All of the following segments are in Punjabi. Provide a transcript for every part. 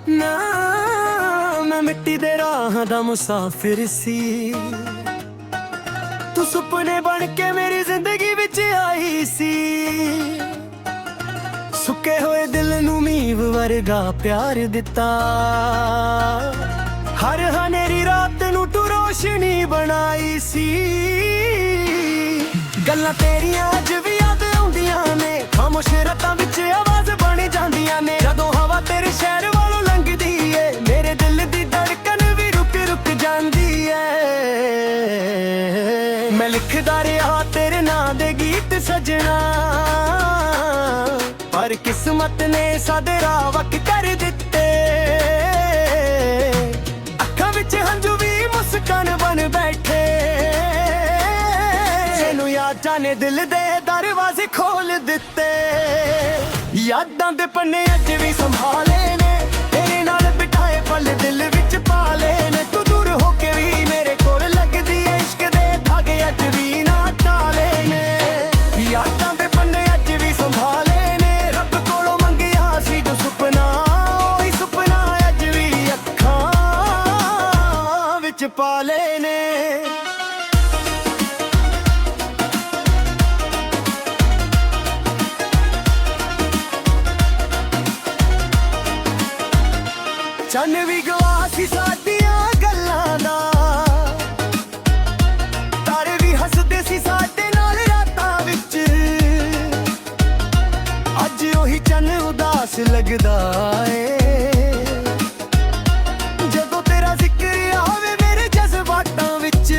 ਨਾ ਮੈਂ ਮਿੱਟੀ ਦੇ ਰਾਹਾਂ ਦਾ ਮੁਸਾਫਿਰ ਸੀ, ਤੂੰ ਸੁਪਨੇ ਬਣ ਕੇ ਮੇਰੀ ਜ਼ਿੰਦਗੀ ਵਿੱਚ ਆਈ ਸੀ। ਸੁੱਕੇ ਹੋਏ ਦਿਲ ਨੂੰ ਮੀਂਹ ਵਰਗਾ ਪਿਆਰ ਦਿੱਤਾ, ਹਰ ਹਨੇਰੀ ਰਾਤ ਨੂੰ ਤੂੰ ਰੋਸ਼ਨੀ ਬਣਾਈ ਸੀ। ਗੱਲਾਂ ਤੇਰੀਆਂ ਅੱਜ ਵੀ ਯਾਦ ਆਉਂਦੀਆਂ ਨੇ, ਖਾਮੋਸ਼ ਰਾਤਾਂ ਵਿੱਚ ਆਵਾਜ਼ ਬਣ ਜਾਂਦੀਆਂ ਨੇ। ਜਦੋਂ ਹਵਾ ਤੇਰੇ ਸ਼ਹਿਰ ਵੱਲੋਂ ਲੰਘਦੀ ਏ, ਮੇਰੇ ਦਿਲ ਦੀ ਧੜਕਨ ਵੀ ਰੁਕ ਰੁਕ ਜਾਂਦੀ ਏ। ਮੈਂ ਲਿਖਦਾ ਰਿਹਾ ਤੇਰੇ ਨਾਂ ਦੇ ਗੀਤ ਸਜਣਾ, ਪਰ ਕਿਸਮਤ ਨੇ ਸਾਡੇ ਰਾਹ ਵੱਖ ਕਰ ਦਿੱਤੇ। ਅੱਖਾਂ ਵਿੱਚ ਹੰਝੂ ਵੀ ਮੁਸਕਾਨ ਬਣ ਬੈਠੇ, ਜਿਹਨੂੰ ਯਾਦਾਂ ਨੇ ਦਿਲ ਦੇ ਦਰਵਾਜ਼ੇ ਖੋਲ ਦਿੱਤੇ। ਯਾਦਾਂ ਦੇ ਪੰਨੇ ਅੱਜ ਵੀ ਸੰਭਾਲੇ ਨੇ, ਤੇਰੇ ਨਾਲ ਬਿਠਾਏ ਪਲ ਦਿਲ ਵਿੱਚ ਪਾਲੇ ਨੇ। ਤੂੰ ਦੂਰ ਹੋ ਕੇ ਵੀ ਮੇਰੇ ਕੋਲ ਲੱਗਦੀ ਏ, ਇਸ਼ਕ ਦੇ ਧਾਗੇ ਅੱਜ ਵੀ ਨਾ ਟਾਲੇ ਨੇ। ਯਾਦਾਂ ਦੇ ਪੰਨੇ ਅੱਜ ਵੀ ਸੰਭਾਲੇ ਨੇ, ਰੱਬ ਕੋਲੋਂ ਮੰਗਿਆ ਸੀ ਜੋ ਸੁਪਨਾ, ਉਹੀ ਸੁਪਨਾ ਅੱਜ ਵੀ ਅੱਖਾਂ ਵਿੱਚ ਪਾਲੇ ਨੇ। ਚੰਨ ਵੀ ਗਵਾਹ ਸੀ ਸਾਡੀਆਂ ਗੱਲਾਂ ਦਾ, ਤਾਰੇ ਵੀ ਹੱਸਦੇ ਸੀ ਸਾਡੇ ਨਾਲ ਰਾਤਾਂ ਵਿੱਚ। ਅੱਜ ਉਹੀ ਚੰਨ ਉਦਾਸ ਲੱਗਦਾ ਏ, ਜਦੋਂ ਤੇਰਾ ਜ਼ਿਕਰ ਆਵੇ ਮੇਰੇ ਜਜ਼ਬਾਤਾਂ ਵਿੱਚ।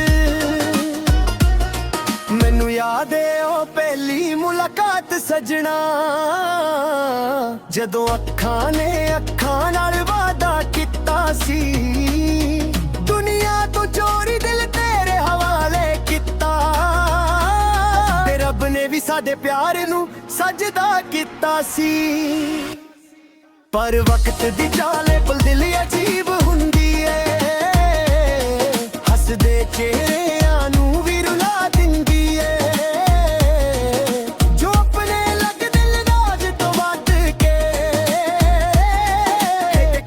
ਮੈਨੂੰ ਯਾਦ ਏ ਉਹ ਪਹਿਲੀ ਮੁਲਾਕਾਤ ਸਜਣਾ, ਜਦੋਂ ਅੱਖਾਂ ਨੇ ਅੱਖਾਂ ਨਾਲ ਵਾਦਾ ਕੀਤਾ ਸੀ। ਦੁਨੀਆ ਤੋਂ ਚੋਰੀ ਦਿਲ ਤੇਰੇ ਹਵਾਲੇ ਕੀਤਾ, ਤੇ ਰੱਬ ਨੇ ਵੀ ਸਾਡੇ ਪਿਆਰ ਨੂੰ ਸਜਦਾ ਕੀਤਾ ਸੀ। ਪਰ ਵਕਤ ਦੀ ਚਾਲੇ ਪਲ ਦਿਲ ਅਜੀਬ ਹੁੰਦੀ ਏ, ਹੱਸਦੇ ਚਿਹਰਿਆਂ ਨੂੰ ਵੀ ਰੁਲਾ ਦਿੰਦੀ ਏ। ਜੋ ਆਪਣੇ ਲੱਗ ਦਿਲ ਨਾਜ਼ ਤੋਂ ਵੱਧ ਕੇ,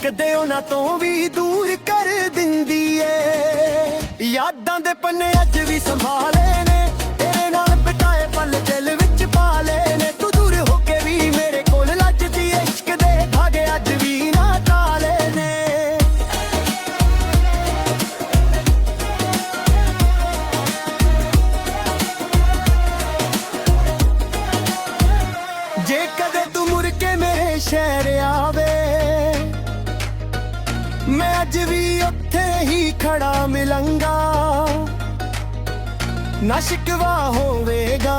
ਕਦੇ ਉਹਨਾਂ ਤੋਂ ਵੀ ਦੂਰ ਕਰ ਦਿੰਦੀ ਏ। ਯਾਦਾਂ ਦੇ ਪੰਨੇ ਅੱਜ ਵੀ ਸੰਭਾਲੇ ਨੇ, ਤੇਰੇ ਨਾਲ ਬਿਤਾਏ ਪਲ ਦਿਲ ਵਿੱਚ ਪਾਲੇ ਨੇ। ਤੂੰ ਦੂਰ ਹੋ ਕੇ ਵੀ ਮੇਰੇ ਕੋਲ ਲੱਜਦੀ ਏ, ਇਸ਼ਕ ਦੇ ਧਾਗੇ ਅੱਜ ਵੀ ਨਾ ਟਾਲੇ ਨੇ। ਜੇ ਕਦੇ ਤੂੰ ਮੁੜ ਕੇ ਮੇਰੇ ਸ਼ਹਿਰ ਆਵੇ, ਮੈਂ ਅੱਜ ਵੀ ਉੱਥੇ ਹੀ ਖੜਾ ਮਿਲਾਂਗਾ। ਨਾ ਸ਼ਿਕਵਾ ਹੋਵੇਗਾ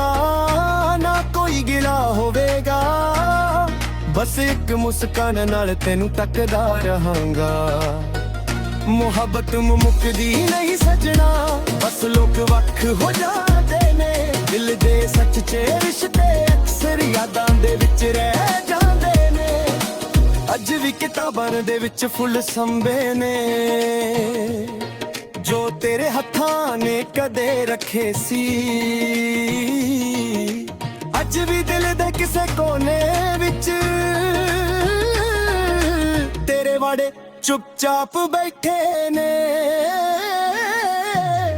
ਨਾ ਕੋਈ ਗਿਲਾ ਹੋਵੇਗਾ, ਬਸ ਇੱਕ ਮੁਸਕਾਨ ਨਾਲ ਤੈਨੂੰ ਤੱਕਦਾ ਰਹਾਂਗਾ। ਮੁਹੱਬਤ ਮੁੱਕਦੀ ਨਹੀਂ ਸਜਣਾ, ਬਸ ਲੋਕ ਵੱਖ ਹੋ ਜਾਂਦੇ ਨੇ। ਦਿਲ ਦੇ ਸੱਚੇ ਰਿਸ਼ਤੇ ਅਕਸਰ ਯਾਦਾਂ ਦੇ ਵਿੱਚ ਰਹਿ ਜਾਂਦੇ ਨੇ। ਅੱਜ ਵੀ ਕਿਤਾਬਾਂ ਦੇ ਵਿੱਚ ਫੁੱਲ ਸੰਭੇ ਨੇ, ਜੋ ਤੇਰੇ ਹੱਥਾਂ ਨੇ ਕਦੇ ਰੱਖੇ ਸੀ। ਅੱਜ ਵੀ ਦਿਲ ਦੇ ਕਿਸੇ ਕੋਨੇ ਵਿੱਚ ਤੇਰੇ ਵਾੜੇ ਚੁੱਪਚਾਪ ਬੈਠੇ ਨੇ।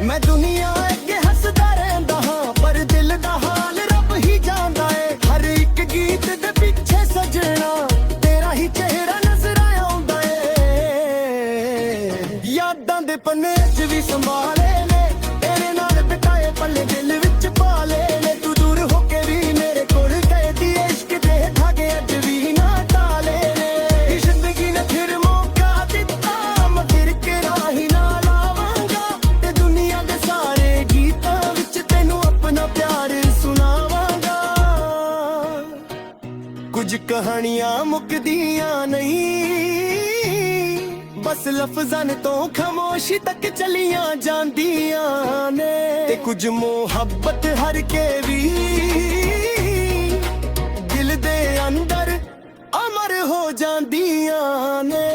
ਮੈਂ ਦੁਨੀਆ ਅੱਗੇ ਹੱਸਦਾ ਰਹਿੰਦਾ ਹਾਂ, ਪਰ ਦਿਲ ਦਾ ਹਾਲ ਰੱਬ ਹੀ ਜਾਣਦਾ ਏ। ਹਰ ਇੱਕ ਗੀਤ ਦੇ ਪਿੱਛੇ ਸਜਣਾ ਤੇਰਾ ਹੀ ਚਿਹਰਾ ਨਜ਼ਰ ਆਉਂਦਾ ਏ। ਯਾਦਾਂ ਦੇ ਪੰਨੇ ਅੱਜ ਵੀ ਸੰਭਾਲੇ ਨੇ, ਤੇਰੇ ਨਾਲ ਬਿਤਾਏ ਪਲ ਦਿਲ ਵਿੱਚ ਪਾਲੇ ਨੇ। ਤੂੰ ਦੂਰ ਹੋ ਕੇ ਵੀ ਮੇਰੇ ਕੋਲ ਕਹਿਦੀ ਏ, ਇਸ਼ਕ ਦੇ ਧਾਗੇ ਅੱਜ ਵੀ ਨਾ ਟਾਲੇ ਨੇ। ਜ਼ਿੰਦਗੀ ਨੇ ਫਿਰ ਮੌਕਾ ਦਿੱਤਾ, ਮੈਂ ਫਿਰ ਕੇ ਰਾਹੀ ਨਾ ਲਾਵਾਂਗਾ, ਤੇ ਦੁਨੀਆ ਦੇ ਸਾਰੇ ਗੀਤਾਂ ਵਿੱਚ ਤੈਨੂੰ ਆਪਣਾ ਪਿਆਰ ਸੁਣਾਵਾਂਗਾ। ਕੁਝ ਕਹਾਣੀਆਂ ਮੁੱਕਦੀਆਂ ਨਹੀਂ, ਬਸ ਲਫ਼ਜ਼ਾਂ ਤੋਂ ਖਾਮੋਸ਼ੀ ਤੱਕ ਚਲੀਆਂ ਜਾਂਦੀਆਂ ਨੇ। ਤੇ ਕੁਝ ਮੁਹੱਬਤ ਹਰ ਕੇ ਵੀ ਦਿਲ ਦੇ ਅੰਦਰ ਅਮਰ ਹੋ ਜਾਂਦੀਆਂ ਨੇ।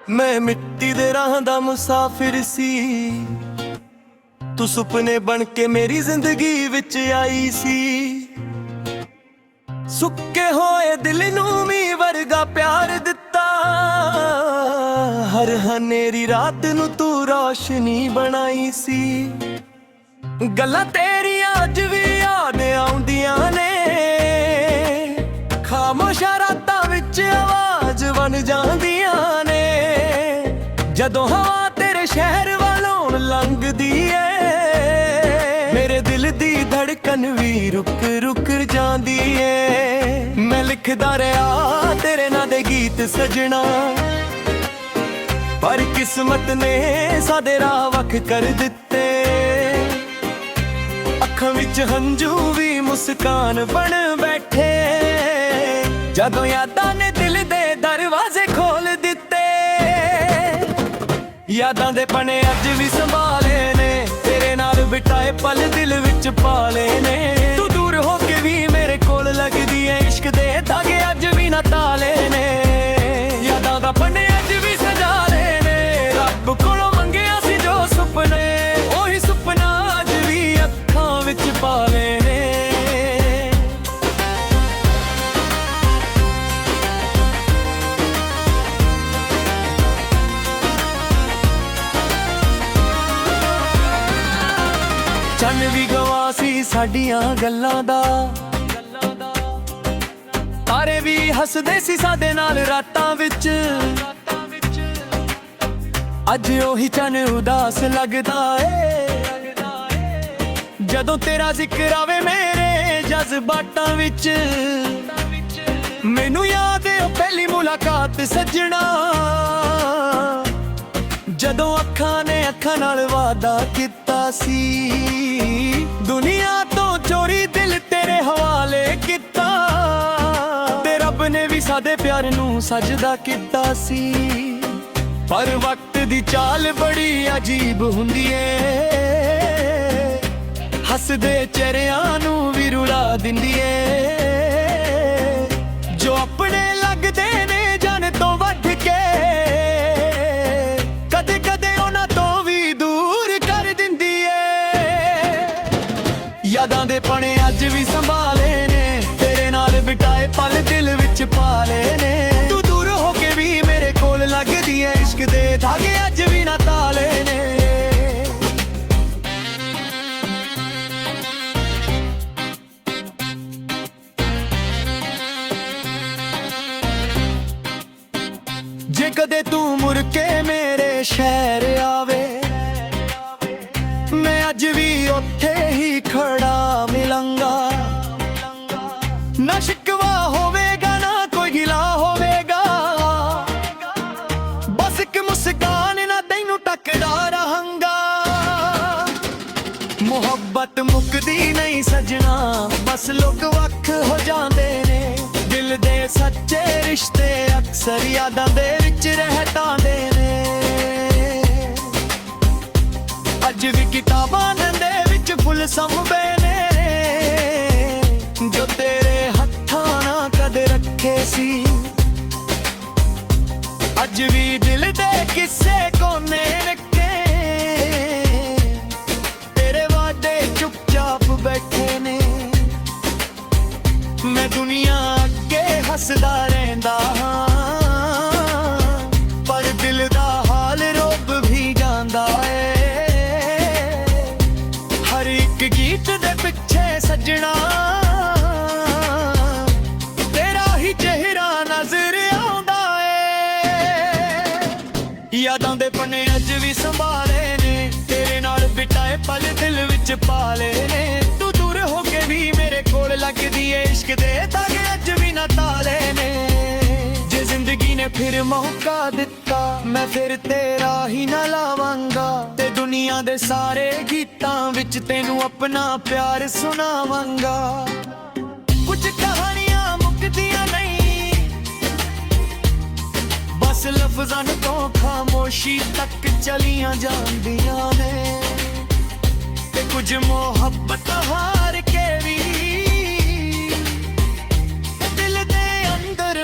ਮੈਂ ਮਿੱਟੀ ਦੇ ਰਾਹਾਂ ਦਾ ਮੁਸਾਫਿਰ ਸੀ, ਤੂੰ ਸੁਪਨੇ ਬਣ ਕੇ ਮੇਰੀ ਜ਼ਿੰਦਗੀ ਵਿੱਚ ਆਈ ਸੀ। ਸੁੱਕੇ ਹੋਏ ਦਿਲ ਨੂੰ ਮੀਂਹ ਵਰਗਾ ਪਿਆਰ ਦਿੱਤਾ, ਹਰ ਹਨੇਰੀ ਰਾਤ ਨੂੰ ਤੂੰ ਰੌਸ਼ਨੀ ਬਣਾਈ ਸੀ। ਗੱਲਾਂ ਤੇਰੀਆਂ ਅੱਜ ਵੀ ਯਾਦ ਆਉਂਦੀਆਂ ਨੇ, ਖਾਮੋਸ਼ਾਂ ਰਾਤਾਂ ਵਿੱਚ ਆਵਾਜ਼ ਬਣ ਜਾਂਦੀਆਂ ਨੇ। ਜਦੋਂ ਹਵਾ ਤੇਰੇ ਸ਼ਹਿਰ ਵੱਲੋਂ ਲੰਘਦੀ ਏ, ਮੇਰੇ ਦਿਲ ਦੀ ਧੜਕਨ ਵੀ ਰੁਕ ਰੁਕ ਜਾਂਦੀ ਏ। ਮੈਂ ਲਿਖਦਾ ਰਿਹਾ ਤੇਰੇ ਨਾਂ ਦੇ ਗੀਤ ਸਜਣਾ, ਪਰ ਕਿਸਮਤ ਨੇ ਸਾਡੇ ਰਾਹ ਵੱਖ ਕਰ ਦਿੱਤੇ। ਅੱਖਾਂ ਵਿੱਚ ਹੰਝੂ ਵੀ ਮੁਸਕਾਨ ਬਣ ਬੈਠੇ, ਜਦੋਂ ਯਾਦਾਂ ਨੇ ਦਿਲ ਦੇ ਦਰਵਾਜ਼ੇ ਖੋਲ ਦਿੱਤੇ। ਯਾਦਾਂ ਦੇ ਪਣੇ ਅੱਜ ਵੀ ਸੰਭਾਲੇ ਨੇ, ਤੇਰੇ ਨਾਲ ਬਿਤਾਏ ਪਲ ਦਿਲ ਵਿੱਚ ਪਾਲੇ ਨੇ। ਤੂੰ ਦੂਰ ਹੋ ਕੇ ਵੀ ਮੇਰੇ ਕੋਲ ਲੱਗਦੀ ਏ, ਇਸ਼ਕ ਦੇ ਧਾਗੇ ਅੱਜ ਵੀ ਨਾ ਤਾਲੇ ਨੇ। ਯਾਦਾਂ ਦਾ ਪਣੇ ਅੱਜ ਵੀ ਸਜਾਲੇ ਨੇ, ਰੱਬ ਕੋਲੋਂ ਮੰਗਿਆ ਸੀ ਜੋ ਸੁਪਨੇ, ਉਹੀ ਸੁਪਨਾ ਅੱਜ ਵੀ ਅੱਖਾਂ ਵਿੱਚ ਪਾਲੇ ਨੇ। ਚੰਨ ਵੀ ਗਵਾ ਸੀ ਸਾਡੀਆਂ ਗੱਲਾਂ ਦਾ, ਤਾਰੇ ਵੀ ਹੱਸਦੇ ਸੀ ਸਾਡੇ ਨਾਲ ਰਾਤਾਂ ਵਿੱਚ। ਅੱਜ ਉਹੀ ਚੰਨ ਉਦਾਸ ਲੱਗਦਾ ਏ, ਜਦੋਂ ਤੇਰਾ ਜ਼ਿਕਰ ਆਵੇ ਮੇਰੇ ਜਜ਼ਬਾਤਾਂ ਵਿੱਚ। ਮੈਨੂੰ ਯਾਦ ਏ ਉਹ ਪਹਿਲੀ ਮੁਲਾਕਾਤ ਸੱਜਣਾ, ਜਦੋਂ ਅੱਖਾਂ ਨੇ ਅੱਖਾਂ ਨਾਲ ਵਾਅਦਾ ਕੀਤਾ ਸੀ। ਦੁਨੀਆ ਤੋਂ ਚੋਰੀ ਦਿਲ ਤੇਰੇ ਹਵਾਲੇ ਕੀਤਾ, ਤੇ ਰੱਬ ਨੇ ਵੀ ਸਾਡੇ ਪਿਆਰ ਨੂੰ ਸਜਦਾ ਕੀਤਾ ਸੀ। ਪਰ ਵਕਤ ਦੀ ਚਾਲ ਬੜੀ ਅਜੀਬ ਹੁੰਦੀ ਏ, ਹੱਸਦੇ ਚਿਹਰਿਆਂ ਨੂੰ ਵੀ ਰੁਲਾ ਦਿੰਦੀ ਏ। ਜੋ ਆਪਣੇ ਲੱਗਦੇ ਨੇ ਜਾਨ ਤੋਂ ਵੱਧ ਕੇ, ਕਦੇ ਕਦੇ ਉਹਨਾਂ ਤੋਂ ਵੀ ਦੂਰ ਕਰ ਦਿੰਦੀ ਏ। ਯਾਦਾਂ ਦੇ ਪਣੇ ਅੱਜ ਵੀ ਸੰਭਾਲੇ ਨੇ, ਤੇਰੇ ਨਾਲ ਬਿਤਾਏ ਪਲ ਦਿਲ ਵਿੱਚ ਪਾਲੇ ਨੇ। ਤੂੰ ਦੂਰ ਹੋ ਕੇ ਵੀ ਮੇਰੇ ਕੋਲ ਲੱਗਦੀ ਏ, ਇਸ਼ਕ ਦੇ ਧਾਗੇ ਅੱਜ ਵੀ ਨਾ ਤਾਲੇ ਨੇ। ਜੇ ਕਦੇ ਤੂੰ ਮੁੜ ਕੇ ਮੇਰੇ ਸ਼ਹਿਰ ਆਵੇ, ਮੈਂ ਅੱਜ ਵੀ ਉੱਥੇ ਹੀ ਖੜਾ ਮਿਲਾਂਗਾ। ਨਾ ਸ਼ਿਕਵਾ ਹੋਵੇਗਾ ਨਾ ਕੋਈ ਗਿਲਾ ਹੋਵੇਗਾ, ਬਸ ਇੱਕ ਮੁਸਕਾਨ ਨਾ ਤੈਨੂੰ ਟੱਕਦਾ ਰਹਾਂਗਾ। ਮੁਹੱਬਤ ਮੁੱਕਦੀ ਨਹੀਂ ਸਜਣਾ, ਬਸ ਲੋਕ ਵੱਖ ਹੋ ਜਾਂਦੇ ਨੇ। ਦਿਲ ਦੇ ਸੱਚੇ ਰਿਸ਼ਤੇ ਅਕਸਰ ਯਾਦਾਂ ਦੇ ਵਿੱਚ ਰਹਿ ਤਾਂਦੇ ਨੇ। ਅੱਜ ਵੀ ਕਿਤਾਬਾਂ ਦੇ ਵਿੱਚ ਫੁੱਲ ਸੰਭੇ ਨੇ, ਜੋ ਤੇਰੇ ਹੱਥਾਂ ਨਾਲ ਕਦੇ ਰੱਖੇ ਸੀ। ਅੱਜ ਵੀ ਦਿਲ ਦੇ ਕਿਸੇ ਕੋਨੇ ਰੱਖੇ, ਤੇਰੇ ਵਾਅਦੇ ਚੁੱਪਚਾਪ ਬੈਠੇ ਨੇ। ਮੈਂ ਦੁਨੀਆ ਅੱਗੇ ਹੱਸਦਾ ਰਹਿੰਦਾ ਹਾਂ, ਪਰ ਦਿਲ ਦਾ ਹਾਲ ਰੋਬ ਵੀ ਜਾਂਦਾ ਏ। ਹਰ ਇੱਕ ਗੀਤ ਦੇ ਪਿੱਛੇ ਸੱਜਣਾ, ਤੇਰਾ ਹੀ ਚਿਹਰਾ ਨਜ਼ਰ ਆਉਂਦਾ ਏ। ਯਾਦਾਂ ਦੇ ਪਨੇ ਅੱਜ ਵੀ ਸੰਭਾਲੇ ਨੇ, ਤੇਰੇ ਨਾਲ ਬਿਤਾਏ ਪਲ ਦਿਲ ਵਿੱਚ ਪਾਲੇ ਨੇ। ਤੂੰ ਦੂਰ ਹੋ ਕੇ ਵੀ ਮੇਰੇ ਕੋਲ ਲੱਗਦੀ ਏ, ਇਸ਼ਕ ਦੇ ਧਾਗੇ ਅੱਜ ਵੀ ਨਾ ਤਾਲੇ ਨੇ। ਜੇ ਜ਼ਿੰਦਗੀ ਨੇ ਫਿਰ ਮੌਕਾ ਦਿੱਤਾ, ਮੈਂ ਫਿਰ ਤੇਰਾ ਹੀ ਨਾ ਲਾਵਾਂਗਾ, ਤੇ ਦੁਨੀਆ ਦੇ ਸਾਰੇ ਗੀਤਾਂ ਵਿੱਚ ਤੈਨੂੰ ਆਪਣਾ ਪਿਆਰ ਸੁਣਾਵਾਂਗਾ। ਕੁਝ ਕਹਾਣੀਆਂ ਮੁੱਕਦੀਆਂ ਨਹੀਂ, ਬਸ ਲਫ਼ਜ਼ਾਂ ਤੋਂ ਖਾਮੋਸ਼ੀ ਤੱਕ ਚਲੀਆਂ ਜਾਂਦੀਆਂ ਨੇ। ਤੇ ਕੁਝ ਮੁਹੱਬਤ ਹਾਰ ਕੇ ਵੀ ਦਿਲ ਦੇ ਅੰਦਰ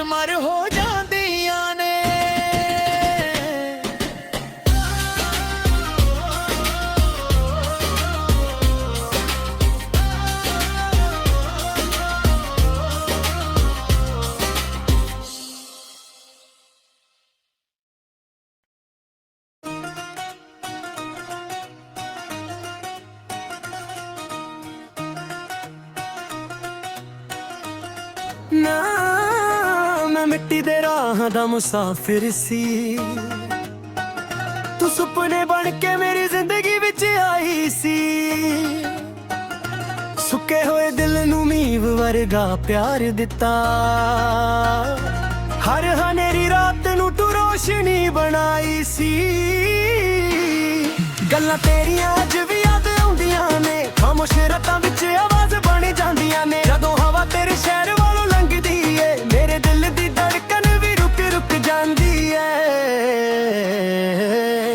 ਨਾ ਮੈਂ ਮਿੱਟੀ ਦੇ ਰਾਹਾਂ ਦਾ ਮੁਸਾਫਿਰ ਸੀ, ਤੂੰ ਸੁਪਨੇ ਬਣ ਕੇ ਮੇਰੀ ਜ਼ਿੰਦਗੀ ਵਿੱਚ ਆਈ ਸੀ। ਸੁੱਕੇ ਹੋਏ ਦਿਲ ਨੂੰ ਮੀਂਹ ਵਰਗਾ ਪਿਆਰ ਦਿੱਤਾ, ਹਰ ਹਨੇਰੀ ਰਾਤ ਨੂੰ ਤੂੰ ਰੋਸ਼ਨੀ ਬਣਾਈ ਸੀ। ਗੱਲਾਂ ਤੇਰੀਆਂ ਅੱਜ ਵੀ ਯਾਦ ਆਉਂਦੀਆਂ ਨੇ, ਖਾਮੋਸ਼ ਰਾਤਾਂ ਵਿੱਚ ਆਵਾਜ਼ ਬਣ ਜਾਂਦੀਆਂ ਨੇ। ਜਦੋਂ ਹਵਾ ਤੇਰੇ ਸ਼ਹਿਰ ਵੱਲੋਂ ਲੰਘਦੀ ਏ, ਮੇਰੇ ਦਿਲ ਦੀ ਧੜਕਨ ਵੀ ਰੁਕ ਰੁਕ ਜਾਂਦੀ ਏ।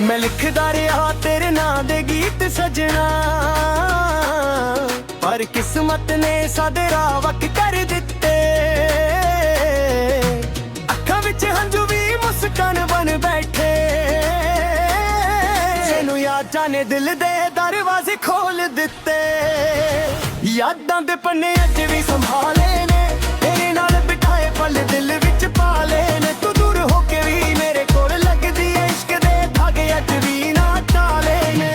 ਮੈਂ ਲਿਖਦਾ ਰਿਹਾ ਤੇਰੇ ਨਾਂ ਦੇ ਗੀਤ ਸਜਣਾ, ਪਰ ਕਿਸਮਤ ਨੇ ਸਾਡੇ ਰਾਹ ਵੱਖ ਕਰ ਦਿੱਤੇ। ਅੱਖਾਂ ਵਿੱਚ ਹੰਝੂ ਵੀ ਮੁਸਕਾਨ ਬਣ ਬੈਠੇ, ਜਿਹਨੂੰ ਯਾਦਾਂ ਨੇ ਦਿਲ ਦੇ ਦਰਵਾਜ਼ੇ ਖੋਲ ਦਿੱਤੇ। ਯਾਦਾਂ ਦੇ ਪੰਨੇ ਅੱਜ ਵੀ ਸੰਭਾਲੇ ਨੇ, ਤੇਰੇ ਨਾਲ ਬਿਠਾਏ ਪਲ ਦਿਲ ਵਿੱਚ ਪਾਲੇ ਨੇ। ਤੂੰ ਦੂਰ ਹੋ ਕੇ ਵੀ ਮੇਰੇ ਕੋਲ ਲੱਗਦੀ ਏ, ਇਸ਼ਕ ਦੇ ਧਾਗੇ ਅੱਜ ਵੀ ਨਾ ਟਾਲੇ ਨੇ।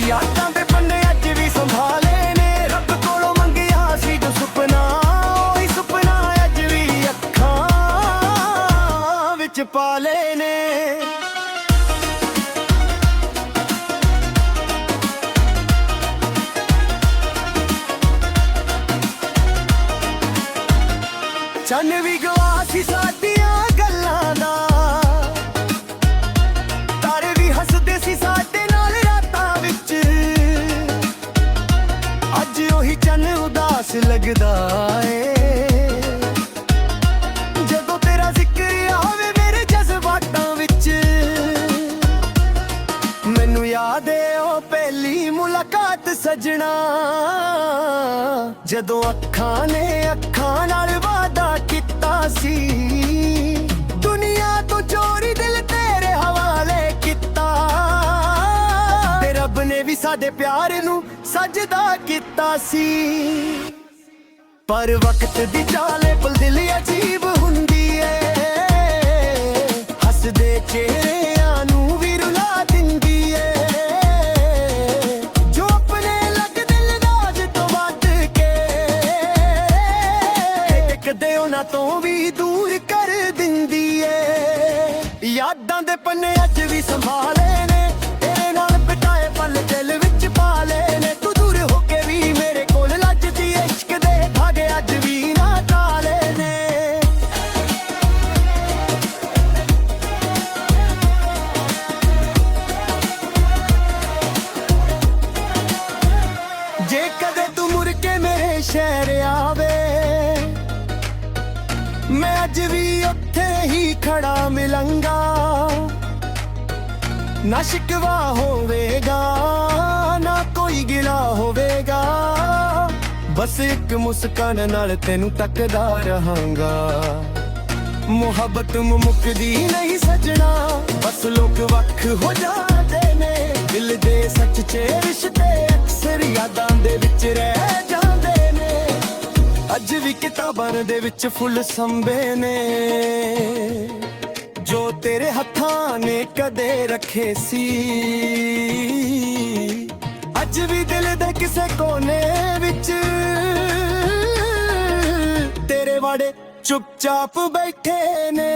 ਯਾਦਾਂ ਦੇ ਪੰਨੇ ਅੱਜ ਵੀ ਸੰਭਾਲੇ ਨੇ, ਰੱਬ ਕੋਲੋਂ ਮੰਗਿਆ ਸੀ ਜੋ ਸੁਪਨਾ, ਉਹੀ ਸੁਪਨਾ ਅੱਜ ਵੀ ਅੱਖਾਂ ਵਿੱਚ ਪਾਲੇ ਨੇ। ਚੰਨ ਵੀ ਗਵਾ ਸੀ ਸਾਡੀਆਂ ਗੱਲਾਂ ਦਾ, ਤਾਰੇ ਵੀ ਹੱਸਦੇ ਸੀ ਸਾਡੇ ਨਾਲ ਰਾਤਾਂ ਵਿੱਚ। ਅੱਜ ਉਹੀ ਚੰਨ ਉਦਾਸ ਲੱਗਦਾ ਏ, ਜਦੋਂ ਤੇਰਾ ਜ਼ਿਕਰ ਆਵੇ ਮੇਰੇ ਜਜ਼ਬਾਤਾਂ ਵਿੱਚ। ਮੈਨੂੰ ਯਾਦ ਏ ਉਹ ਪਹਿਲੀ ਮੁਲਾਕਾਤ ਸਜਣਾ, ਜਦੋਂ ਅੱਖਾਂ ਨੇ ਅੱਖਾਂ ਨਾਲ ਵਾਦਾ ਕੀਤਾ ਸੀ। ਦੁਨੀਆ ਤੋਂ ਚੋਰੀ ਦਿਲ ਤੇਰੇ ਹਵਾਲੇ ਕੀਤਾ, ਤੇ ਰੱਬ ਨੇ ਵੀ ਸਾਡੇ ਪਿਆਰ ਨੂੰ ਸਜਦਾ ਕੀਤਾ ਸੀ। ਪਰ ਵਕਤ ਦੀ ਚਾਲੇ ਪਲ ਦਿਲ ਅਜੀਬ ਹੁੰਦੀ ਏ, ਹੱਸਦੇ ਚਿਹਰਿਆਂ ਨੂੰ ਵੀ ਰੁਲਾ ਦਿੰਦੀ ਏ। ਜੋ ਆਪਣੇ ਲੱਗ ਦਿਲ ਰਾਜ ਤੋਂ ਵੱਧ ਕੇ, ਕਦੇ ਉਹਨਾਂ ਤੋਂ ਵੀ ਦੂਰ ਕਰ ਦਿੰਦੀ ਏ। ਯਾਦਾਂ ਦੇ ਪੰਨੇ ਅੱਜ ਵੀ ਸੰਭਾਲੇ ਨੇ, ਤੇਰੇ ਨਾਲ ਬਿਤਾਏ ਪਲ ਦਿਲ ਵਿੱਚ ਪਾਲੇ ਨੇ। ਤੂੰ ਦੂਰ ਹੋ ਕੇ ਵੀ ਮੇਰੇ ਕੋਲ ਲੱਜਦੀ ਏ, ਇਸ਼ਕ ਦੇ ਧਾਗੇ ਅੱਜ ਵੀ ਨਾ ਟਾਲੇ ਨੇ। ਜੇ ਕਦੇ ਤੂੰ ਮੁੜ ਕੇ ਮੇਰੇ ਸ਼ਹਿਰ ਆਵੇ, ਮੈਂ ਅੱਜ ਵੀ ਉੱਥੇ ਹੀ ਖੜਾ ਮਿਲਾਂਗਾ। ਨਾ ਸ਼ਿਕਵਾ ਹੋਵੇਗਾ ਨਾ ਕੋਈ ਗਿਲਾ ਹੋਵੇਗਾ, ਬਸ ਇੱਕ ਮੁਸਕਾਨ ਨਾਲ ਤੈਨੂੰ ਤੱਕਦਾ ਰਹਾਂਗਾ। ਮੁਹੱਬਤ ਮੁੱਕਦੀ ਨਹੀਂ ਸਜਣਾ, ਬਸ ਲੋਕ ਵੱਖ ਹੋ ਜਾਂਦੇ ਨੇ। ਦਿਲ ਦੇ ਸੱਚੇ ਰਿਸ਼ਤੇ ਅਕਸਰ ਯਾਦਾਂ ਦੇ ਵਿੱਚ ਰਹਿ ਜਾਂਦੇ ਨੇ। ਅੱਜ ਵੀ ਕਿਤਾਬਾਂ ਦੇ ਵਿੱਚ ਫੁੱਲ ਸੰਭੇ ਨੇ, ਜੋ ਤੇਰੇ ਹੱਥਾਂ ਨੇ ਕਦੇ ਰੱਖੇ ਸੀ। ਅੱਜ ਵੀ ਦਿਲ ਦੇ ਕਿਸੇ ਕੋਨੇ ਵਿੱਚ ਤੇਰੇ ਵਾੜੇ ਚੁੱਪਚਾਪ ਬੈਠੇ ਨੇ।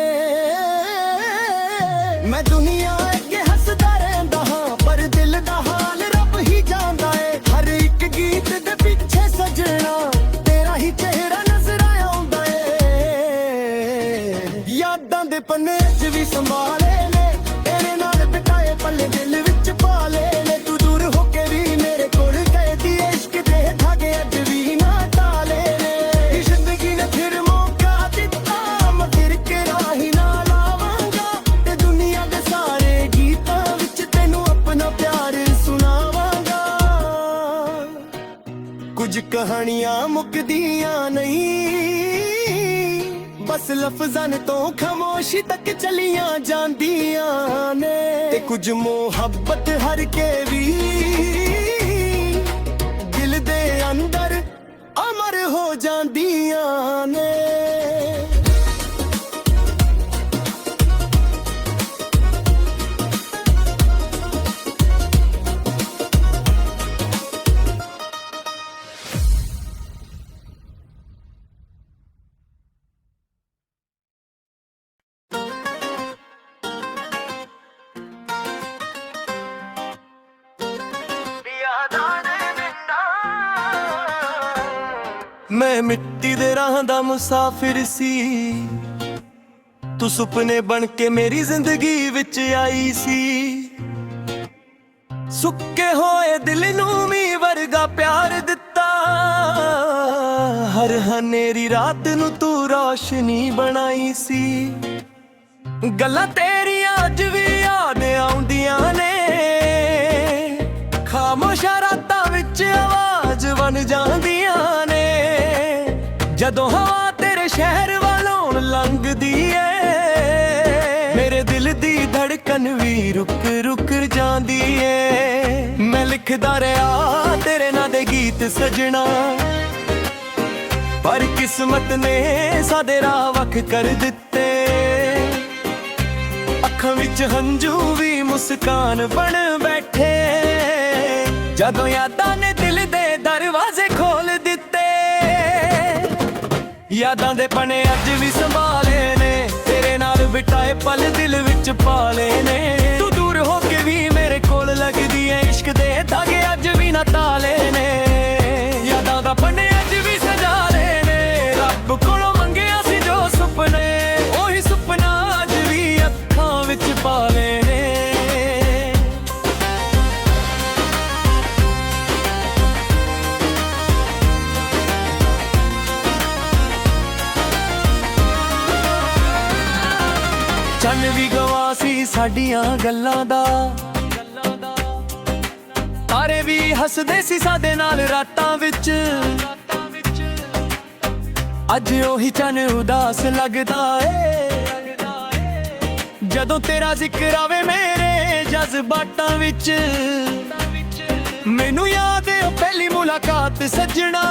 ਮੈਂ ਦੁਨੀਆ ਅੱਗੇ ਹੱਸਦਾ ਰਹਿੰਦਾ ਹਾਂ, ਪਰ ਦਿਲ ਦਾ ਹਾਲ ਰੱਬ ਹੀ ਜਾਣਦਾ ਏ। ਹਰ ਇੱਕ ਗੀਤ ਦੇ ਪਿੱਛੇ ਸਜਣਾ ਤੇਰਾ ਹੀ ਚਿਹਰਾ ਨਜ਼ਰ ਆਉਂਦਾ ਏ। ਯਾਦਾਂ ਦੇ ਪੰਨੇ ਅੱਜ ਵੀ ਸੰਭਾਲੇ ਨੇ, ਤੇਰੇ ਨਾਲ ਬਿਤਾਏ ਪਲ ਦਿਲ ਵਿੱਚ ਪਾਲੇ ਨੇ। ਤੂੰ ਦੂਰ ਹੋ ਕੇ ਵੀ ਮੇਰੇ ਕੋਲ ਕਹਿਦੀ ਇਸ਼ਕ ਦੇ ਧਾਗੇ ਅੱਜ ਵੀ ਨਾ ਟਾਲੇ ਨੇ। ਜ਼ਿੰਦਗੀ ਨੇ ਫਿਰ ਮੌਕਾ ਦਿੱਤਾ, ਮੈਂ ਫਿਰ ਕੇ ਰਾਹੀ ਨਾ ਲਾਵਾਂਗਾ, ਤੇ ਦੁਨੀਆ ਦੇ ਸਾਰੇ ਗੀਤਾਂ ਵਿੱਚ ਤੈਨੂੰ ਆਪਣਾ ਪਿਆਰ ਸੁਣਾਵਾਂਗਾ। ਕੁਝ ਕਹਾਣੀਆਂ ਮੁੱਕਦੀਆਂ ਨਹੀਂ, ਬਸ ਲਫ਼ਜ਼ਾਂ ਤੋਂ ਖਾਮੋਸ਼ੀ ਤੱਕ ਚਲੀਆਂ ਜਾਂਦੀਆਂ ਨੇ। ਤੇ ਕੁਝ ਮੁਹੱਬਤ ਹਰ ਕੇ ਵੀ ਦਿਲ ਦੇ ਅੰਦਰ ਅਮਰ ਹੋ ਜਾਂਦੀਆਂ ਨੇ। ਮੈਂ ਮਿੱਟੀ ਦੇ ਰਾਹਾਂ ਦਾ ਮੁਸਾਫਿਰ ਸੀ, ਤੂੰ ਸੁਪਨੇ ਬਣ ਕੇ ਮੇਰੀ ਜ਼ਿੰਦਗੀ ਵਿੱਚ ਆਈ ਸੀ। ਸੁੱਕੇ ਹੋਏ ਦਿਲ ਨੂੰ ਮੀਂਹ ਵਰਗਾ ਪਿਆਰ ਦਿੱਤਾ, ਹਰ ਹਨੇਰੀ ਰਾਤ ਨੂੰ ਤੂੰ ਰੌਸ਼ਨੀ ਬਣਾਈ ਸੀ। ਗੱਲਾਂ ਤੇਰੀਆਂ ਅੱਜ ਵੀ ਯਾਦ ਆਉਂਦੀਆਂ ਨੇ, ਖਾਮੋਸ਼ਾਂ ਰਾਤਾਂ ਵਿੱਚ ਆਵਾਜ਼ ਬਣ ਜਾਂਦੀਆਂ ਨੇ। ਜਦੋਂ ਹਵਾ ਤੇਰੇ ਸ਼ਹਿਰ ਵੱਲੋਂ ਲੰਘਦੀ ਏ, ਮੇਰੇ ਦਿਲ ਦੀ ਧੜਕਨ ਵੀ ਰੁਕ ਰੁਕ ਜਾਂਦੀ ਏ। ਮੈਂ ਲਿਖਦਾ ਰਿਹਾ ਤੇਰੇ ਨਾਂ ਦੇ ਗੀਤ ਸਜਣਾ, ਪਰ ਕਿਸਮਤ ਨੇ ਸਾਡੇ ਰਾਹ ਵੱਖ ਕਰ ਦਿੱਤੇ। ਅੱਖਾਂ ਵਿੱਚ ਹੰਝੂ ਵੀ ਮੁਸਕਾਨ ਬਣ ਬੈਠੇ, ਜਦੋਂ ਯਾਦਾਂ ਨੇ ਦਿਲ ਦੇ ਦਰਵਾਜ਼ੇ ਖੋਲ ਦਿੱਤੇ। ਯਾਦਾਂ ਦੇ ਪਣੇ ਅੱਜ ਵੀ ਸੰਭਾਲੇ ਨੇ, ਤੇਰੇ ਨਾਲ ਬਿਤਾਏ ਪਲ ਦਿਲ ਵਿੱਚ ਪਾਲੇ ਨੇ। ਤੂੰ ਦੂਰ ਹੋ ਕੇ ਵੀ ਮੇਰੇ ਕੋਲ ਲੱਗਦੀ ਏ, ਇਸ਼ਕ ਦੇ ਧਾਗੇ ਅੱਜ ਵੀ ਨਾ ਤਾਲੇ ਨੇ। ਯਾਦਾਂ ਦਾ ਪਣੇ ਅੱਜ ਵੀ ਸਜਾਲੇ ਨੇ, ਰੱਬ ਕੋਲੋਂ ਮੰਗਿਆ ਸੀ ਜੋ ਸੁਪਨੇ, ਉਹੀ ਸੁਪਨਾ ਅੱਜ ਵੀ ਅੱਖਾਂ ਵਿੱਚ ਪਾਲੇ ਨੇ। ਚੰਨ ਵੀ ਗਵਾ ਸੀ ਸਾਡੀਆਂ ਗੱਲਾਂ ਦਾ, ਤਾਰੇ ਵੀ ਹੱਸਦੇ ਸੀ ਸਾਡੇ ਨਾਲ ਰਾਤਾਂ ਵਿੱਚ। ਅੱਜ ਉਹੀ ਚੰਨ ਉਦਾਸ ਲੱਗਦਾ ਏ, ਜਦੋਂ ਤੇਰਾ ਜ਼ਿਕਰ ਆਵੇ ਮੇਰੇ ਜਜ਼ਬਾਤਾਂ ਵਿੱਚ। ਮੈਨੂੰ ਯਾਦ ਏ ਉਹ ਪਹਿਲੀ ਮੁਲਾਕਾਤ ਸੱਜਣਾ,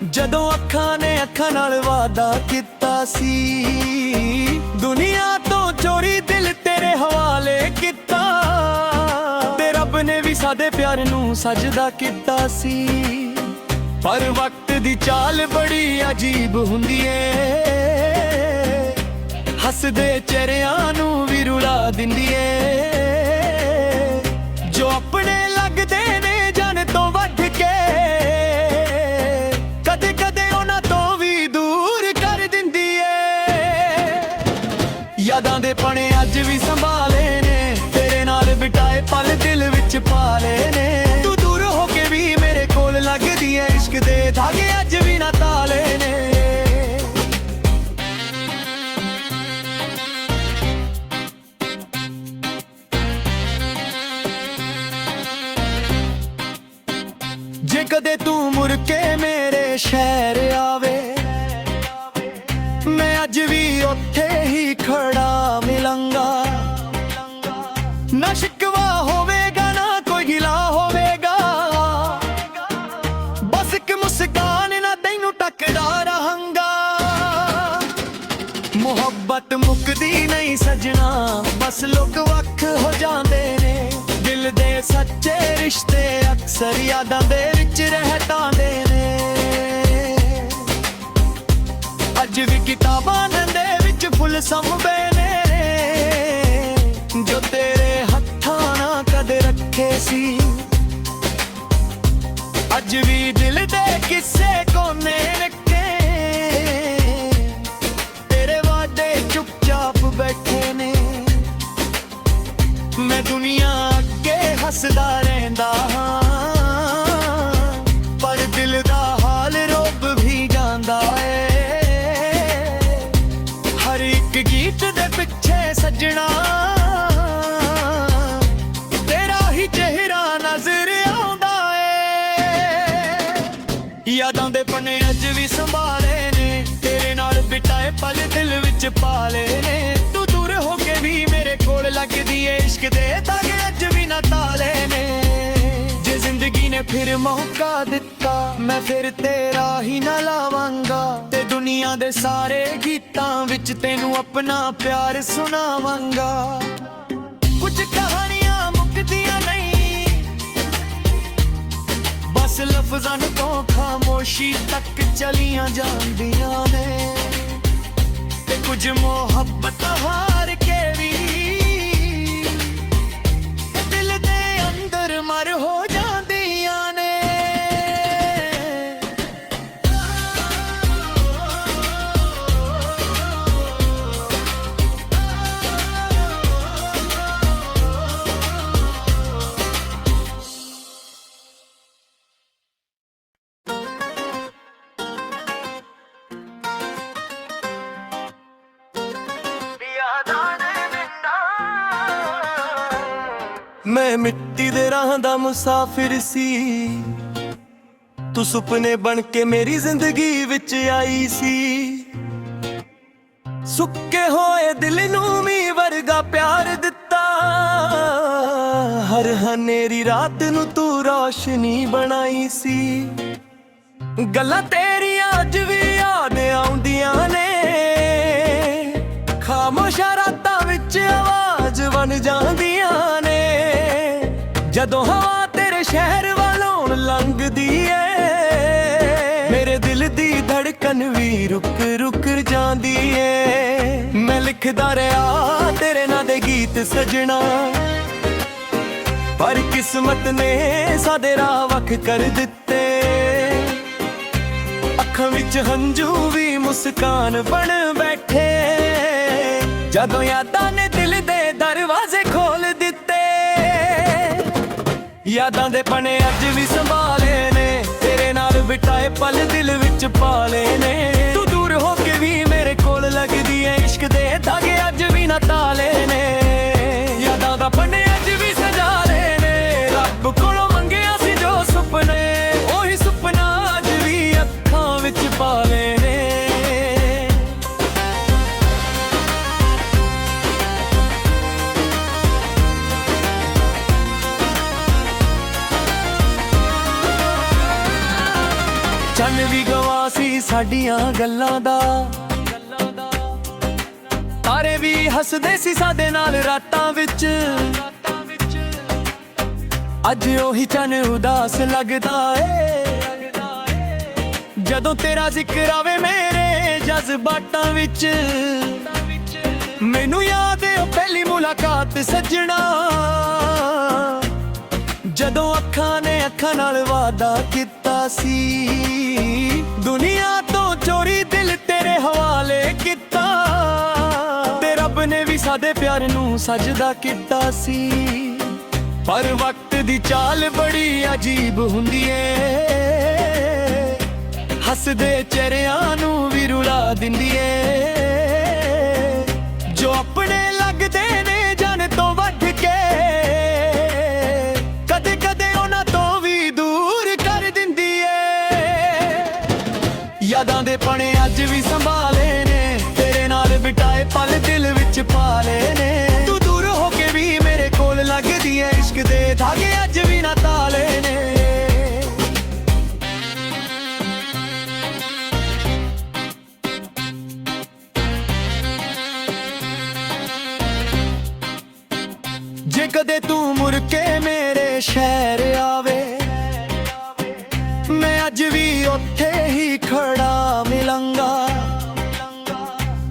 ਜਦੋਂ ਅੱਖਾਂ ਨੇ ਅੱਖਾਂ ਨਾਲ ਵਾਅਦਾ ਕੀਤਾ ਸੀ। ਦੁਨੀਆ ਤੋਂ ਚੋਰੀ ਦਿਲ ਤੇਰੇ ਹਵਾਲੇ ਕੀਤਾ, ਤੇ ਰੱਬ ਨੇ ਵੀ ਸਾਡੇ ਪਿਆਰ ਨੂੰ ਸਜਦਾ ਕੀਤਾ ਸੀ। ਪਰ ਵਕਤ ਦੀ ਚਾਲ ਬੜੀ ਅਜੀਬ ਹੁੰਦੀ ਏ, ਹੱਸਦੇ ਚਿਹਰਿਆਂ ਨੂੰ ਵੀ ਰੁਲਾ ਦਿੰਦੀ ਏ। ਜੋ ਆਪਣੇ ਲੱਗਦੇ ਨੇ ਜਾਨ ਤੋਂ ਵੱਧ ਕੇ, ਕਦੇ ਕਦੇ ਉਹਨਾਂ ਤੋਂ ਵੀ ਦੂਰ ਕਰ ਦਿੰਦੀ ਏ। ਯਾਦਾਂ ਦੇ ਪਣੇ ਅੱਜ ਵੀ ਸੰਭਾਲੇ ਨੇ, ਤੇਰੇ ਨਾਲ ਬਿਤਾਏ ਪਲ ਦਿਲ ਵਿੱਚ ਪਾਲੇ ਨੇ। ਤੂੰ ਦੂਰ ਹੋ ਕੇ ਵੀ ਮੇਰੇ ਕੋਲ ਲੱਗਦੀ ਏ, ਇਸ਼ਕ ਦੇ ਧਾਗੇ ਅੱਜ ਵੀ ਨਾ ਤਾਲੇ ਨੇ। ਜੇ ਕਦੇ ਤੂੰ ਮੁੜ ਕੇ ਮੇਰੇ ਸ਼ਹਿਰ ਆਵੇ, ਮੈਂ ਅੱਜ ਵੀ ਉੱਥੇ ਹੀ ਖੜਾ ਮਿਲਾਂਗਾ। ਨਾ ਸ਼ਿਕਵਾ ਹੋਵੇਗਾ ਨਾ ਕੋਈ ਗਿਲਾ ਹੋਵੇਗਾ, ਬਸ ਇੱਕ ਮੁਸਕਾਨ ਨਾਲ ਤੈਨੂੰ ਟੱਕਦਾ ਰਹਾਂਗਾ। ਮੁਹੱਬਤ ਮੁੱਕਦੀ ਨਹੀਂ ਸਜਣਾ, ਬਸ ਲੋਕ ਵੱਖ ਹੋ ਜਾਂਦੇ ਨੇ। ਦਿਲ ਦੇ ਸੱਚੇ ਰਿਸ਼ਤੇ ਅਕਸਰ ਯਾਦਾਂ ਦੇ ਵਿੱਚ ਰਹਿ ਤਾਂਦੇ ਨੇ। ਅੱਜ ਵੀ ਕਿਤਾਬਾਂ ਦੇ ਵਿੱਚ ਫੁੱਲ ਸੰਭੇ ਨੇ, ਜੋ ਤੇਰੇ ਹੱਥਾਂ ਨਾਲ ਕਦੇ ਰੱਖੇ ਸੀ। ਅੱਜ ਵੀ ਦਿਲ ਦੇ ਕਿਸੇ ਕੋਨੇ ਰੱਖੇ, ਤੇਰੇ ਵਾਅਦੇ ਚੁੱਪਚਾਪ ਬੈਠੇ ਨੇ। ਮੈਂ ਦੁਨੀਆ ਅੱਗੇ ਹੱਸਦਾ ਰਹਿੰਦਾ ਹਾਂ, ਪਰ ਦਿਲ ਦਾ ਹਾਲ ਰੋਬ ਵੀ ਜਾਂਦਾ ਏ। ਹਰ ਇੱਕ ਗੀਤ ਦੇ ਪਿੱਛੇ ਸੱਜਣਾ, ਤੇਰਾ ਹੀ ਚਿਹਰਾ ਨਜ਼ਰ ਆਉਂਦਾ ਏ। ਯਾਦਾਂ ਦੇ ਪਨੇ ਅੱਜ ਵੀ ਸੰਭਾਲੇ ਨੇ, ਤੇਰੇ ਨਾਲ ਬਿਤਾਏ ਪਲ ਦਿਲ ਵਿੱਚ ਪਾਲੇ ਨੇ। ਤੂੰ ਦੂਰ ਹੋ ਕੇ ਵੀ ਮੇਰੇ ਕੋਲ ਲੱਗਦੀ ਏ, ਇਸ਼ਕ ਦੇ ਧਾਗੇ ਅੱਜ ਵੀ ਨਾ ਤਾਲੇ ਨੇ। ਜੇ ਜ਼ਿੰਦਗੀ ਨੇ ਫਿਰ ਮੌਕਾ ਦਿੱਤਾ, ਮੈਂ ਫਿਰ ਤੇਰਾ ਹੀ ਨਾ ਲਾਵਾਂਗਾ, ਤੇ ਦੁਨੀਆ ਦੇ ਸਾਰੇ ਗੀਤਾਂ ਵਿੱਚ ਤੈਨੂੰ ਆਪਣਾ ਪਿਆਰ ਸੁਣਾਵਾਂਗਾ। ਕੁਝ ਕਹਾਣੀਆਂ ਮੁੱਕਦੀਆਂ ਨਹੀਂ, ਬਸ ਲਫ਼ਜ਼ਾਂ ਤੋਂ ਖਾਮੋਸ਼ੀ ਤੱਕ ਚਲੀਆਂ ਜਾਂਦੀਆਂ ਨੇ। ਤੇ ਕੁਝ ਮੁਹੱਬਤ ਹਾਰ ਕੇ ਵੀ ਦਿਲ ਦੇ ਅੰਦਰ ਮਰ ਹੋ ਜਾਂਦੀਆਂ ਨੇ। ਮੈਂ ਮਿੱਟੀ ਦੇ ਰਾਹਾਂ ਦਾ ਮੁਸਾਫਿਰ ਸੀ, ਤੂੰ ਸੁਪਨੇ ਬਣ ਕੇ ਮੇਰੀ ਜ਼ਿੰਦਗੀ ਵਿੱਚ ਆਈ ਸੀ। ਸੁੱਕੇ ਹੋਏ ਦਿਲ ਨੂੰ ਮੀਂਹ ਵਰਗਾ ਪਿਆਰ ਦਿੱਤਾ, ਹਰ ਹਨੇਰੀ ਰਾਤ ਨੂੰ ਤੂੰ ਰੌਸ਼ਨੀ ਬਣਾਈ ਸੀ। ਗੱਲਾਂ ਤੇਰੀਆਂ ਅੱਜ ਵੀ ਯਾਦ ਆਉਂਦੀਆਂ ਨੇ, ਖਾਮੋਸ਼ਾਂ ਰਾਤਾਂ ਵਿੱਚ ਆਵਾਜ਼ ਬਣ ਜਾਂਦੀਆਂ ਨੇ। ਜਦੋਂ ਹਵਾ ਤੇਰੇ ਸ਼ਹਿਰ ਵੱਲੋਂ ਲੰਘਦੀ ਏ, ਮੇਰੇ ਦਿਲ ਦੀ ਧੜਕਨ ਵੀ ਰੁਕ ਰੁਕ ਜਾਂਦੀ ਏ। ਮੈਂ ਲਿਖਦਾ ਰਿਹਾ ਤੇਰੇ ਨਾਂ ਦੇ ਗੀਤ ਸਜਣਾ, ਪਰ ਕਿਸਮਤ ਨੇ ਸਾਡੇ ਰਾਹ ਵੱਖ ਕਰ ਦਿੱਤੇ। ਅੱਖਾਂ ਵਿੱਚ ਹੰਝੂ ਵੀ ਮੁਸਕਾਨ ਬਣ ਬੈਠੇ, ਜਦੋਂ ਯਾਦਾਂ ਨੇ ਦਿਲ ਦੇ ਦਰਵਾਜ਼ੇ ਖੋਲ ਦਿੱਤੇ। ਯਾਦਾਂ ਦੇ ਪਨੇ ਅੱਜ ਵੀ ਸੰਭਾਲੇ ਨੇ, ਤੇਰੇ ਨਾਲ ਬਿਤਾਏ ਪਲ ਦਿਲ ਵਿੱਚ ਪਾਲੇ ਨੇ। ਤੂੰ ਦੂਰ ਹੋ ਕੇ ਵੀ ਮੇਰੇ ਕੋਲ ਲੱਗਦੀ ਏ, ਇਸ਼ਕ ਦੇ ਧਾਗੇ ਅੱਜ ਵੀ ਨਾ ਤਾਲੇ ਨੇ। ਯਾਦਾਂ ਦਾ ਪਨੇ ਅੱਜ ਵੀ ਸਜਾਲੇ ਨੇ, ਰੱਬ ਕੋਲੋਂ ਮੰਗਿਆ ਸੀ ਜੋ ਸੁਪਨੇ, ਉਹੀ ਸੁਪਨਾ ਅੱਜ ਵੀ ਅੱਖਾਂ ਵਿੱਚ ਪਾਲੇ ਨੇ। ਚੰਨ ਵੀ ਗਵਾ ਸੀ ਸਾਡੀਆਂ ਗੱਲਾਂ ਦਾ, ਤਾਰੇ ਵੀ ਹੱਸਦੇ ਸੀ ਸਾਡੇ ਨਾਲ ਰਾਤਾਂ ਵਿੱਚ। ਅੱਜ ਉਹੀ ਚੰਨ ਉਦਾਸ ਲੱਗਦਾ ਏ, ਜਦੋਂ ਤੇਰਾ ਜ਼ਿਕਰ ਆਵੇ ਮੇਰੇ ਜਜ਼ਬਾਤਾਂ ਵਿੱਚ। ਮੈਨੂੰ ਯਾਦ ਏ ਉਹ ਪਹਿਲੀ ਮੁਲਾਕਾਤ ਸੱਜਣਾ, ਜਦੋਂ ਅੱਖਾਂ ਨੇ ਅੱਖਾਂ ਨਾਲ ਵਾਅਦਾ ਕੀਤਾ ਸੀ। ਦੁਨੀਆ ਤੋਂ ਚੋਰੀ ਦਿਲ ਤੇਰੇ ਹਵਾਲੇ ਕੀਤਾ, ਤੇ ਰੱਬ ਨੇ ਵੀ ਸਾਡੇ ਪਿਆਰ ਨੂੰ ਸਜਦਾ ਕੀਤਾ ਸੀ। ਪਰ ਵਕਤ ਦੀ ਚਾਲ ਬੜੀ ਅਜੀਬ ਹੁੰਦੀ ਏ, ਹੱਸਦੇ ਚਿਹਰਿਆਂ ਨੂੰ ਵੀ ਰੁਲਾ ਦਿੰਦੀ ਏ। ਜੋ ਆਪਣੇ ਲੱਗਦੇ ਨੇ ਜਾਨ ਤੋਂ ਵੱਧ ਕੇ, ਕਦੇ ਕਦੇ ਉਹਨਾਂ ਤੋਂ ਵੀ ਦੂਰ ਕਰ ਦਿੰਦੀ ਏ। ਯਾਦਾਂ ਦੇ ਪਣੇ ਅੱਜ ਵੀ ਸੰਭਾਲੇ ਨੇ, ਤੇਰੇ ਨਾਲ ਬਿਤਾਏ ਪਲ ਦਿਲ ਵਿੱਚ ਪਾਲੇ ਨੇ। ਤੂੰ ਦੂਰ ਹੋ ਕੇ ਵੀ ਮੇਰੇ ਕੋਲ ਲੱਗਦੀ ਏ, ਇਸ਼ਕ ਦੇ ਧਾਗੇ ਅੱਜ ਵੀ ਨਾ ਤਾਲੇ ਨੇ। ਜੇ ਕਦੇ ਤੂੰ ਮੁੜ ਕੇ ਮੇਰੇ ਸ਼ਹਿਰ ਆਵੇ, ਮੈਂ ਅੱਜ ਵੀ ਉੱਥੇ ਹੀ ਖੜਾ ਮਿਲਾਂਗਾ।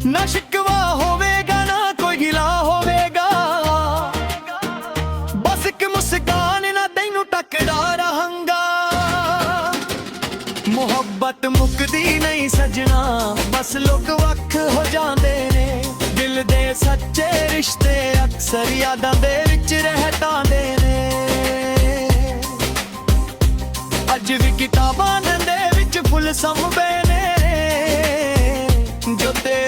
ਨਾ ਸ਼ਿਕਵਾ ਹੋਵੇਗਾ ਨਾ ਕੋਈ ਗਿਲਾ ਹੋਵੇਗਾ, ਬਸ ਇੱਕ ਮੁਸਕਾਨ ਨਾਲ ਤੈਨੂੰ ਟੱਕਦਾ ਰਹਾਂਗਾ। ਮੁਹੱਬਤ ਮੁੱਕਦੀ ਨਹੀਂ ਸਜਣਾ, ਬਸ ਲੋਕ ਵੱਖ ਹੋ ਜਾਂਦੇ ਨੇ। ਦਿਲ ਦੇ ਸੱਚੇ ਰਿਸ਼ਤੇ ਅਕਸਰ ਯਾਦਾਂ ਦੇ ਵਿੱਚ ਰਹਿ ਤਾਂਦੇ ਨੇ। ਅੱਜ ਵੀ ਕਿਤਾਬਾਂ ਦੇ ਵਿੱਚ ਫੁੱਲ ਸੰਭੇ ਨੇ, ਜੋ ਤੇ